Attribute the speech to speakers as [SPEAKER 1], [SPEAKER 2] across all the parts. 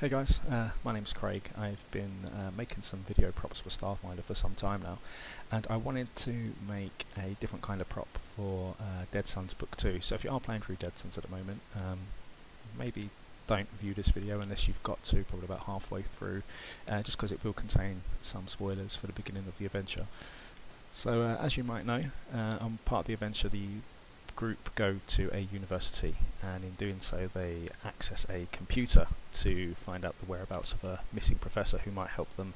[SPEAKER 1] Hey guys, my name's Craig. I've been making some video props for Starfinder for some time now, and I wanted to make a different kind of prop for Dead Suns Book 2. So if you are playing through Dead Suns at the moment, maybe don't view this video unless you've got to, probably about halfway through, just because it will contain some spoilers for the beginning of the adventure. So as you might know, on part of the adventure, the group go to a university, and in doing so they access a computer to find out the whereabouts of a missing professor who might help them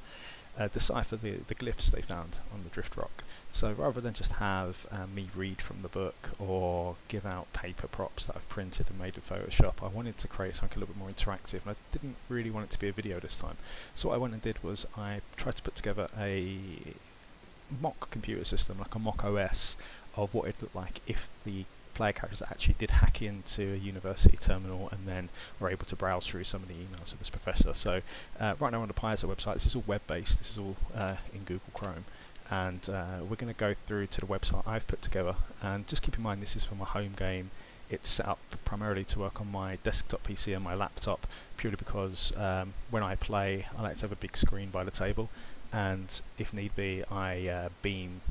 [SPEAKER 1] decipher the glyphs they found on the drift rock. So rather than just have me read from the book or give out paper props that I've printed and made in Photoshop, I wanted to create something a little bit more interactive, and I didn't really want it to be a video this time. So what I went and did was I tried to put together a mock computer system, like a mock OS, of what it looked like if the player characters actually did hack into a university terminal and then were able to browse through some of the emails of this professor. So right now on the Paizo website, this is all web-based, this is all in Google Chrome, and we're going to go through to the website I've put together. And just keep in mind, this is for my home game. It's set up primarily to work on my desktop PC and my laptop, purely because when I play, I like to have a big screen by the table, and if need be, I beam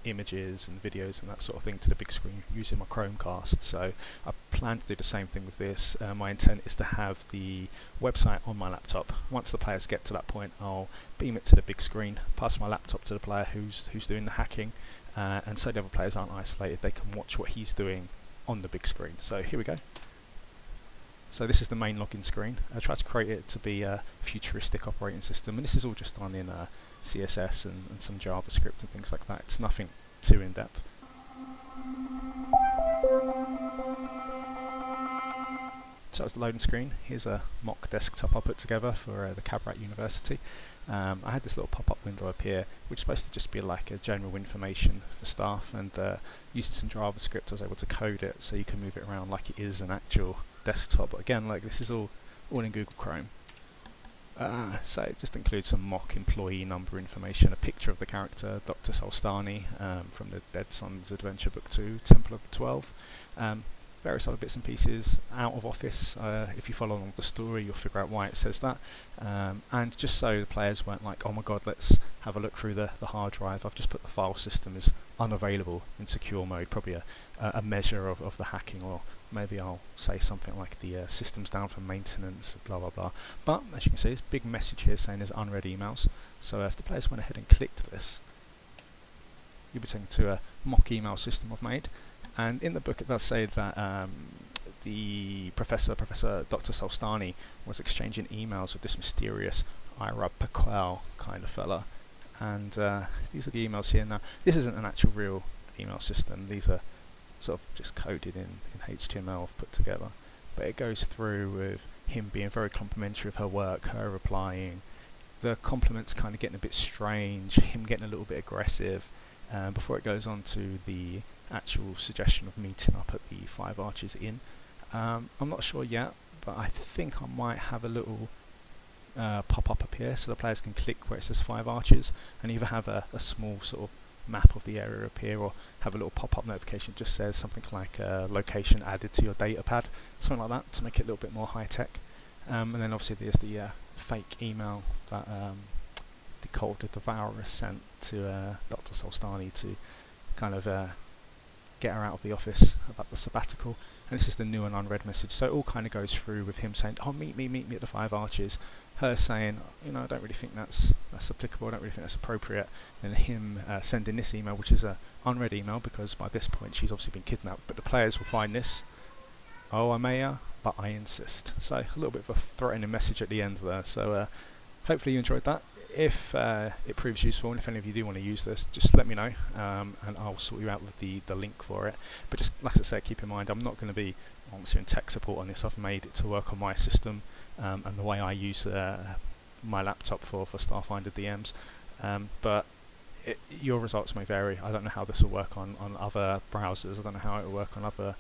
[SPEAKER 1] images and videos and that sort of thing to the big screen using my Chromecast. So I plan to do the same thing with this. My intent is to have the website on my laptop. Once the players get to that point, I'll beam it to the big screen, pass my laptop to the player who's doing the hacking, and so the other players aren't isolated. They can watch what he's doing on the big screen. So here we go. So this is the main login screen. I tried to create it to be a futuristic operating system, and this is all just done in CSS and some JavaScript and things like that. It's nothing too in-depth. So that's the loading screen. Here's a mock desktop I put together for the Cabrat University. I had this little pop-up window up here, which is supposed to just be like a general information for staff, and using some JavaScript I was able to code it so you can move it around like it is an actual desktop. But again, like, this is all in Google Chrome. So it just includes some mock employee number information, a picture of the character, Dr. Solstarni, from the Dead Suns Adventure Book 2, Temple of the 12. Various other bits and pieces out of office. If you follow along the story, you'll figure out why it says that. And just so the players weren't like, oh my god, let's have a look through the hard drive, I've just put the file system as unavailable in secure mode, probably a measure of the hacking, or maybe I'll say something like the system's down for maintenance, blah blah blah. But as you can see, there's a big message here saying there's unread emails. So if the players went ahead and clicked this, you'll be taken to a mock email system I've made. And in the book it does say that the Professor Dr. Solstarni was exchanging emails with this mysterious Ira Paquel kind of fella. And these are the emails here. Now, this isn't an actual real email system. These are sort of just coded in HTML, put together. But it goes through with him being very complimentary of her work, her replying, the compliments kind of getting a bit strange, him getting a little bit aggressive, before it goes on to the actual suggestion of meeting up at the Five Arches Inn. I'm not sure yet, but I think I might have a little pop-up up here so the players can click where it says Five Arches, and either have a small sort of map of the area up here, or have a little pop-up notification that just says something like location added to your data pad, something like that, to make it a little bit more high-tech. And then obviously there's the fake email that the Cult of Devourer sent to Dr. Solstarni to kind of get her out of the office about the sabbatical. And this is the new and unread message. So it all kind of goes through with him saying, oh, meet me at the Five Arches. Her saying, you know, I don't really think that's applicable, I don't really think that's appropriate. And him sending this email, which is an unread email, because by this point she's obviously been kidnapped. But the players will find this. Oh, I may, but I insist. So a little bit of a threatening message at the end there. So hopefully you enjoyed that. If it proves useful, and if any of you do want to use this, just let me know, and I'll sort you out with the link for it. But just like I said, keep in mind, I'm not going to be answering tech support on this. I've made it to work on my system and the way I use my laptop for Starfinder DMs. But your results may vary. I don't know how this will work on other browsers. I don't know how it will work on other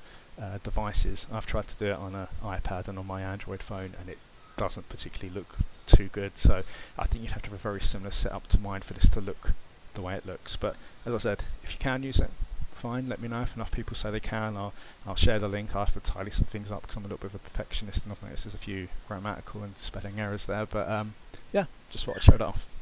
[SPEAKER 1] devices. I've tried to do it on an iPad and on my Android phone, and it doesn't particularly look too good. So I think you'd have to have a very similar setup to mine for this to look the way it looks. But as I said, if you can use it, fine. Let me know if enough people say they can. I'll share the link. I have to tidy some things up because I'm a little bit of a perfectionist, and I've noticed there's a few grammatical and spelling errors there. But yeah, just thought I'd show that off.